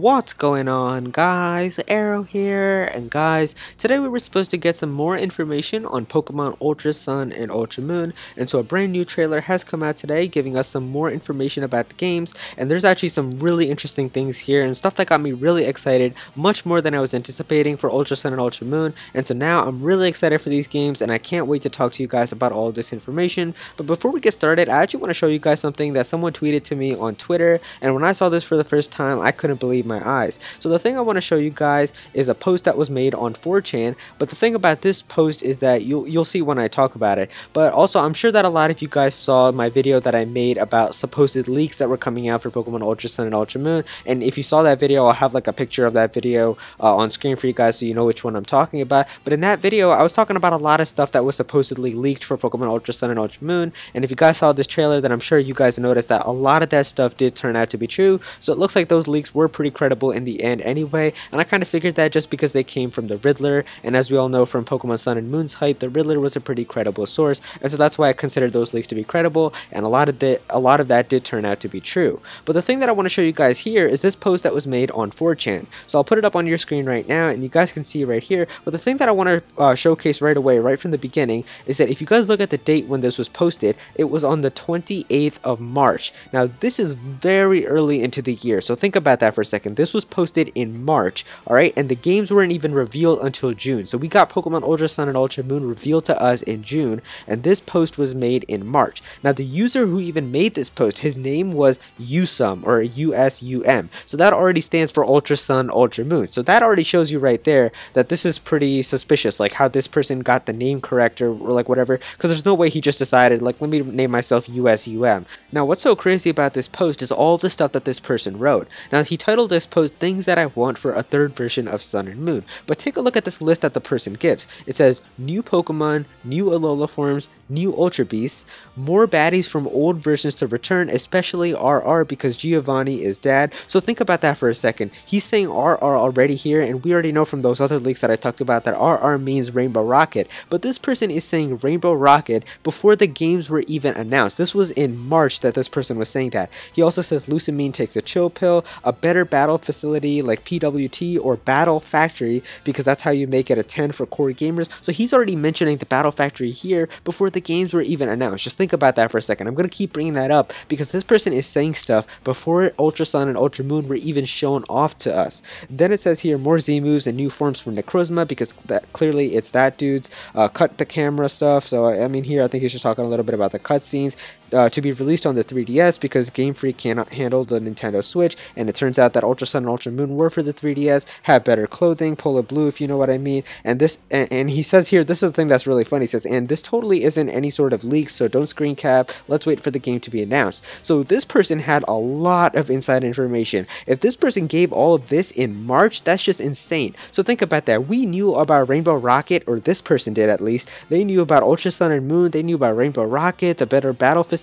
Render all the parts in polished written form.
What's going on, guys? Aero here, and guys, today we were supposed to get some more information on Pokemon Ultra Sun and Ultra Moon, and so a brand new trailer has come out today giving us some more information about the games, and there's actually some really interesting things here and stuff that got me really excited, much more than I was anticipating for Ultra Sun and Ultra Moon, and so now I'm really excited for these games, and I can't wait to talk to you guys about all of this information. But before we get started, I actually want to show you guys something that someone tweeted to me on Twitter, and when I saw this for the first time, I couldn't believe my eyes. So the thing I want to show you guys is a post that was made on 4chan, but the thing about this post is that you'll see when I talk about it. But also, I'm sure that a lot of you guys saw my video that I made about supposed leaks that were coming out for Pokemon Ultra Sun and Ultra Moon, and if you saw that video, I'll have like a picture of that video on screen for you guys so you know which one I'm talking about. But in that video, I was talking about a lot of stuff that was supposedly leaked for Pokemon Ultra Sun and Ultra Moon, and if you guys saw this trailer, then I'm sure you guys noticed that a lot of that stuff did turn out to be true. So it looks like those leaks were pretty credible in the end anyway, and I kind of figured that just because they came from the Riddler, and as we all know from Pokemon Sun and Moon's hype, the Riddler was a pretty credible source, and so that's why I considered those leaks to be credible, and a lot of that did turn out to be true. But the thing that I want to show you guys here is this post that was made on 4chan. So I'll put it up on your screen right now, and you guys can see right here. But the thing that I want to showcase right away, right from the beginning, is that if you guys look at the date when this was posted, it was on the 28th of March. Now this is very early into the year, so think about that for a second. This was posted in March, alright, and the games weren't even revealed until June. So we got Pokemon Ultra Sun and Ultra Moon revealed to us in June, and this post was made in March. Now the user who even made this post, his name was Usum, or USUM. So that already stands for Ultra Sun, Ultra Moon. So that already shows you right there that this is pretty suspicious, like how this person got the name correct or like whatever, because there's no way he just decided, like, let me name myself USUM. Now what's so crazy about this post is all of the stuff that this person wrote. Now he titled this post "Things That I Want for a Third Version of Sun and Moon," but take a look at this list that the person gives. It says new Pokemon, new Alola forms, new Ultra Beasts, more baddies from old versions to return, especially RR because Giovanni is dead. So think about that for a second. He's saying RR already here, and we already know from those other leaks that I talked about that RR means Rainbow Rocket, but this person is saying Rainbow Rocket before the games were even announced. This was in March that this person was saying that. He also says Lucamine takes a chill pill, a better battle facility like PWT or Battle Factory, because that's how you make it a 10 for core gamers. So he's already mentioning the Battle Factory here before the games were even announced. Just think about that for a second. I'm going to keep bringing that up because this person is saying stuff before Ultra Sun and Ultra Moon were even shown off to us. Then it says here more Z moves and new forms from Necrozma, because that clearly it's that dude's cut the camera stuff. So I mean, here I think he's just talking a little bit about the cutscenes. To be released on the 3DS because Game Freak cannot handle the Nintendo Switch, and it turns out that Ultra Sun and Ultra Moon were for the 3DS, have better clothing, Polar Blue if you know what I mean, and this, and he says here, this is the thing that's really funny, he says, and this totally isn't any sort of leak, so don't screen cap, let's wait for the game to be announced. So this person had a lot of inside information. If this person gave all of this in March, that's just insane. So think about that. We knew about Rainbow Rocket, or this person did at least. They knew about Ultra Sun and Moon, they knew about Rainbow Rocket, the better battle facility,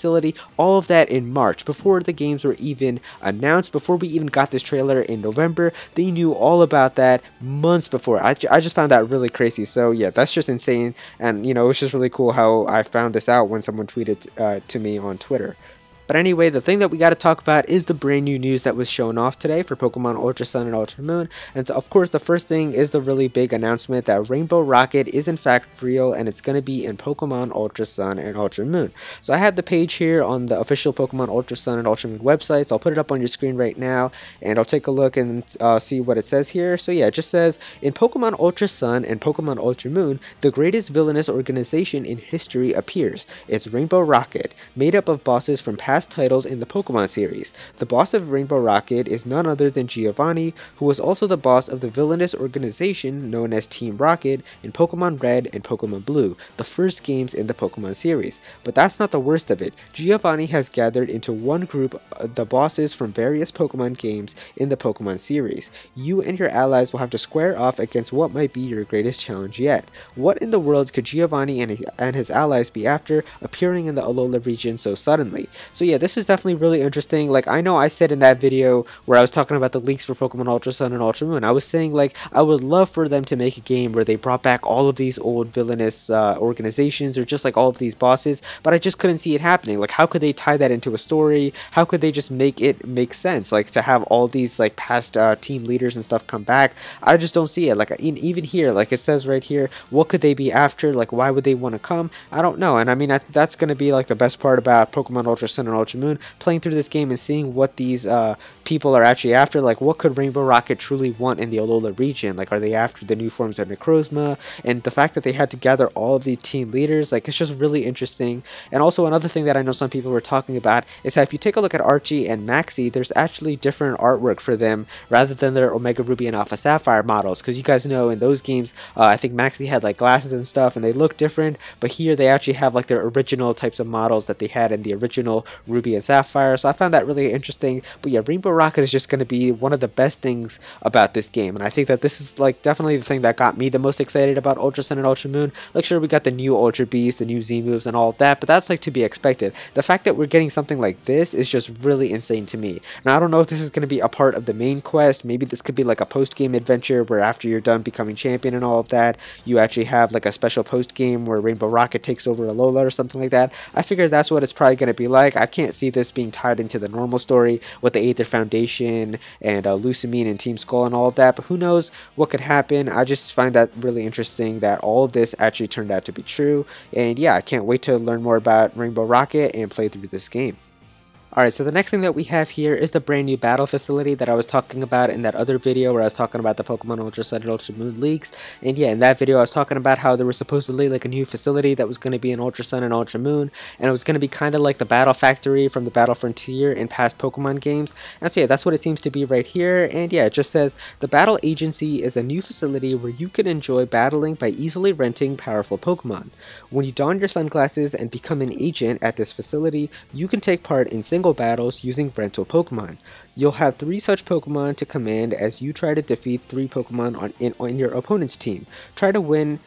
all of that in March, before the games were even announced, before we even got this trailer in November. They knew all about that months before. I just found that really crazy. So yeah, that's just insane, and you know, it's just really cool how I found this out when someone tweeted to me on Twitter. But anyway, the thing that we got to talk about is the brand new news that was shown off today for Pokemon Ultra Sun and Ultra Moon. And so, of course, the first thing is the really big announcement that Rainbow Rocket is in fact real, and it's going to be in Pokemon Ultra Sun and Ultra Moon. So I have the page here on the official Pokemon Ultra Sun and Ultra Moon website. So I'll put it up on your screen right now, and I'll take a look and see what it says here. So yeah, it just says, in Pokemon Ultra Sun and Pokemon Ultra Moon, the greatest villainous organization in history appears. It's Rainbow Rocket, made up of bosses from past titles in the Pokemon series. The boss of Rainbow Rocket is none other than Giovanni, who was also the boss of the villainous organization known as Team Rocket in Pokemon Red and Pokemon Blue, the first games in the Pokemon series. But that's not the worst of it. Giovanni has gathered into one group the bosses from various Pokemon games in the Pokemon series. You and your allies will have to square off against what might be your greatest challenge yet. What in the world could Giovanni and his allies be after, appearing in the Alola region so suddenly? So So yeah, this is definitely really interesting. Like, I know I said in that video where I was talking about the leaks for Pokemon Ultra Sun and Ultra Moon, I was saying like I would love for them to make a game where they brought back all of these old villainous organizations, or just like all of these bosses, but I just couldn't see it happening. Like, how could they tie that into a story? How could they just make it make sense? Like, to have all these like past team leaders and stuff come back, I just don't see it. Like, even here, like it says right here, what could they be after? Like, why would they want to come? I don't know. And I mean, that's going to be like the best part about Pokemon Ultra Sun and Ultra Moon, playing through this game and seeing what these people are actually after. Like, what could Rainbow Rocket truly want in the Alola region? Like, are they after the new forms of Necrozma? And the fact that they had to gather all of these team leaders, like, it's just really interesting. And also another thing that I know some people were talking about is that if you take a look at Archie and Maxie, there's actually different artwork for them rather than their Omega Ruby and Alpha Sapphire models, because you guys know in those games I think Maxie had like glasses and stuff and they look different, but here they actually have like their original types of models that they had in the original Ruby and Sapphire. So I found that really interesting. But yeah, Rainbow Rocket is just going to be one of the best things about this game, and I think that this is like definitely the thing that got me the most excited about Ultra Sun and Ultra Moon. Like, sure, we got the new Ultra Beast, the new Z moves and all of that, but that's like to be expected. The fact that we're getting something like this is just really insane to me. Now, I don't know if this is going to be a part of the main quest. Maybe this could be like a post-game adventure where after you're done becoming champion and all of that, you actually have like a special post-game where Rainbow Rocket takes over Alola or something like that. I figured that's what it's probably going to be like. I can't see this being tied into the normal story with the Aether Foundation and Lusamine and Team Skull and all of that, but who knows what could happen. I just find that really interesting that all of this actually turned out to be true, and yeah, I can't wait to learn more about Rainbow Rocket and play through this game. Alright, so the next thing that we have here is the brand new battle facility that I was talking about in that other video where I was talking about the Pokemon Ultra Sun and Ultra Moon leaks. And yeah, in that video I was talking about how there was supposedly like a new facility that was going to be in Ultra Sun and Ultra Moon, and it was going to be kind of like the Battle Factory from the Battle Frontier in past Pokemon games. And so yeah, that's what it seems to be right here. And yeah, it just says the Battle Agency is a new facility where you can enjoy battling by easily renting powerful Pokemon. When you don your sunglasses and become an agent at this facility, you can take part in single battles using rental Pokemon. You'll have 3 such Pokemon to command as you try to defeat 3 Pokemon on your opponent's team. Try to win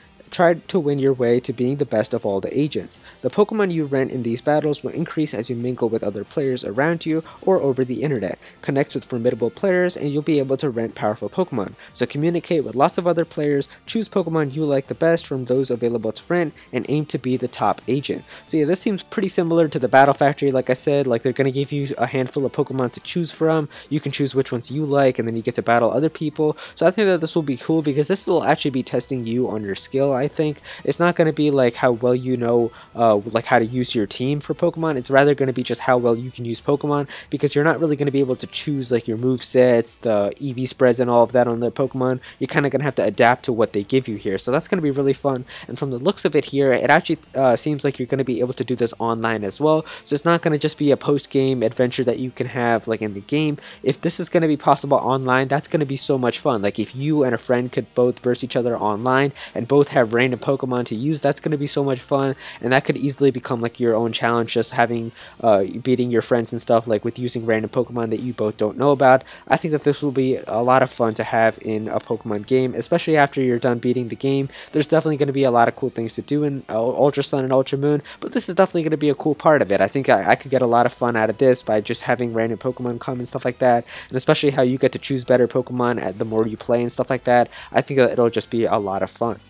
your way to being the best of all the agents. The Pokemon you rent in these battles will increase as you mingle with other players around you or over the internet. Connect with formidable players and you'll be able to rent powerful Pokemon. So communicate with lots of other players, choose Pokemon you like the best from those available to rent, and aim to be the top agent. So yeah, this seems pretty similar to the Battle Factory. Like I said, like they're going to give you a handful of Pokemon to choose from. You can choose which ones you like and then you get to battle other people. So I think that this will be cool because this will actually be testing you on your skill. I think it's not going to be like how well you know like how to use your team for Pokemon. It's rather going to be just how well you can use Pokemon, because you're not really going to be able to choose like your move sets, the EV spreads and all of that on the Pokemon. You're kind of going to have to adapt to what they give you here, so that's going to be really fun. And from the looks of it here, it actually seems like you're going to be able to do this online as well, so it's not going to just be a post-game adventure that you can have like in the game. If this is going to be possible online, that's going to be so much fun. Like if you and a friend could both verse each other online and both have random Pokemon to use, that's going to be so much fun, and that could easily become like your own challenge, just having beating your friends and stuff, like with using random Pokemon that you both don't know about. I think that this will be a lot of fun to have in a Pokemon game, especially after you're done beating the game. There's definitely going to be a lot of cool things to do in Ultra Sun and Ultra Moon, but this is definitely going to be a cool part of it. I think I could get a lot of fun out of this by just having random Pokemon come and stuff like that, and especially how you get to choose better Pokemon the more you play and stuff like that. I think that it'll just be a lot of fun.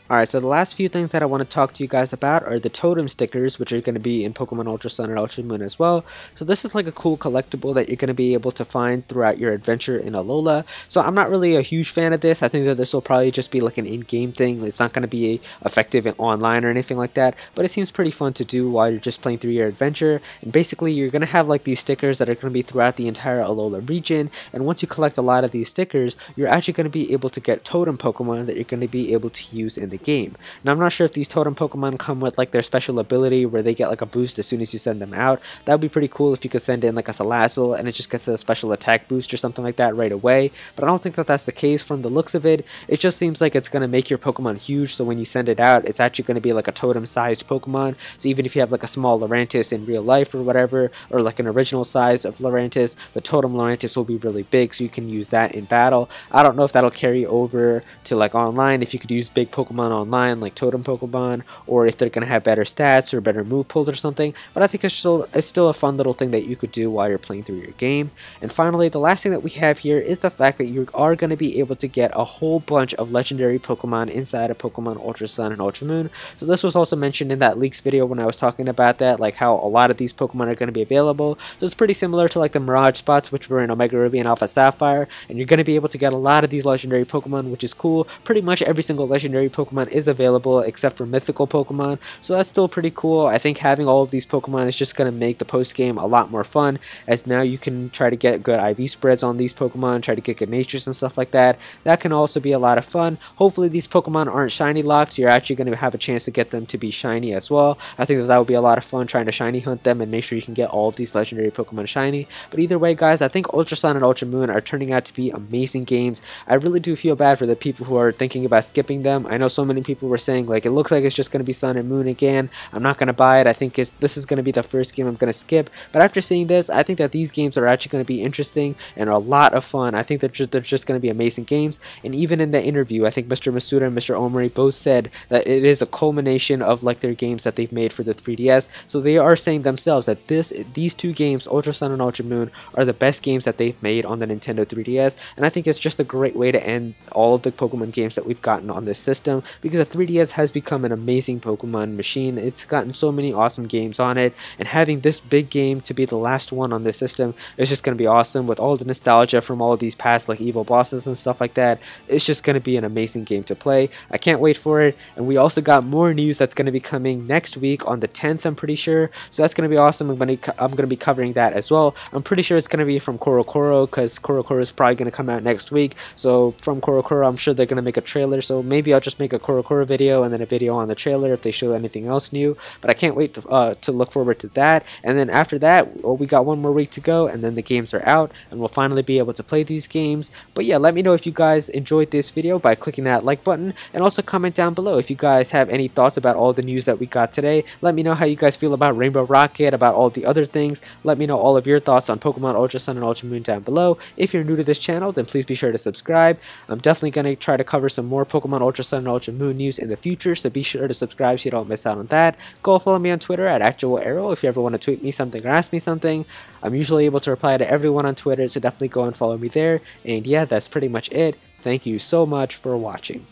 Alright, so the last few things that I want to talk to you guys about are the Totem Stickers, which are going to be in Pokemon Ultra Sun and Ultra Moon as well. So this is like a cool collectible that you're going to be able to find throughout your adventure in Alola. So I'm not really a huge fan of this. I think that this will probably just be like an in-game thing. It's not going to be effective online or anything like that, but it seems pretty fun to do while you're just playing through your adventure. And basically you're going to have like these stickers that are going to be throughout the entire Alola region, and once you collect a lot of these stickers, you're actually going to be able to get Totem Pokemon that you're going to be able to use in the game. Now I'm not sure if these Totem Pokemon come with like their special ability where they get like a boost as soon as you send them out. That would be pretty cool if you could send in like a Salazzle and it just gets a special attack boost or something like that right away, but I don't think that that's the case from the looks of it. It just seems like it's going to make your Pokemon huge, so when you send it out, it's actually going to be like a Totem sized Pokemon. So even if you have like a small Lurantis in real life or whatever, or like an original size of Lurantis, the Totem Lurantis will be really big, so you can use that in battle. I don't know if that'll carry over to like online, if you could use big Pokemon fun online, like Totem Pokemon, or if they're going to have better stats or better move pulls or something. But I think it's still a fun little thing that you could do while you're playing through your game. And finally, the last thing that we have here is the fact that you are going to be able to get a whole bunch of legendary Pokemon inside of Pokemon Ultra Sun and Ultra Moon. So this was also mentioned in that leaks video when I was talking about that, like how a lot of these Pokemon are going to be available. So it's pretty similar to like the Mirage spots, which were in Omega Ruby and Alpha Sapphire, and you're going to be able to get a lot of these legendary Pokemon, which is cool. Pretty much every single legendary Pokemon is available except for mythical Pokemon, so that's still pretty cool. I think having all of these Pokemon is just going to make the post game a lot more fun, as now you can try to get good IV spreads on these Pokemon, try to get good natures and stuff like that. That can also be a lot of fun. Hopefully these Pokemon aren't shiny locked, so you're actually going to have a chance to get them to be shiny as well. I think that would be a lot of fun trying to shiny hunt them and make sure you can get all of these legendary Pokemon shiny. But either way, guys, I think Ultra Sun and Ultra Moon are turning out to be amazing games. I really do feel bad for the people who are thinking about skipping them. I know so many people were saying like it looks like it's just going to be Sun and Moon again. I'm not going to buy it. I think this is going to be the first game I'm going to skip. But after seeing this, I think that these games are actually going to be interesting and a lot of fun. I think that they're just going to be amazing games. And even in the interview, I think Mr. Masuda and Mr. Omori both said that it is a culmination of like their games that they've made for the 3DS. So they are saying themselves that these two games, Ultra Sun and Ultra Moon, are the best games that they've made on the Nintendo 3DS. And I think it's just a great way to end all of the Pokemon games that we've gotten on this system, because the 3DS has become an amazing Pokemon machine. It's gotten so many awesome games on it, and having this big game to be the last one on this system is just going to be awesome. With all the nostalgia from all of these past like evil bosses and stuff like that, it's just going to be an amazing game to play. I can't wait for it. And we also got more news that's going to be coming next week on the 10th, I'm pretty sure, so that's going to be awesome. I'm going to be covering that as well. I'm pretty sure it's going to be from Korokoro, because Korokoro is probably going to come out next week. So from Korokoro, I'm sure they're going to make a trailer, so maybe I'll just make a Korokoro video and then a video on the trailer if they show anything else new. But I can't wait to look forward to that. And then after that, well, we got one more week to go, and then the games are out, and we'll finally be able to play these games. But yeah, let me know if you guys enjoyed this video by clicking that like button, and also comment down below if you guys have any thoughts about all the news that we got today. Let me know how you guys feel about Rainbow Rocket, about all the other things. Let me know all of your thoughts on Pokemon Ultra Sun and Ultra Moon down below. If you're new to this channel, then please be sure to subscribe. I'm definitely going to try to cover some more Pokemon Ultra Sun and Ultra Moon news in the future, so be sure to subscribe so you don't miss out on that. Go follow me on Twitter at @Aero if you ever want to tweet me something or ask me something. I'm usually able to reply to everyone on Twitter, so definitely go and follow me there. And yeah, that's pretty much it. Thank you so much for watching.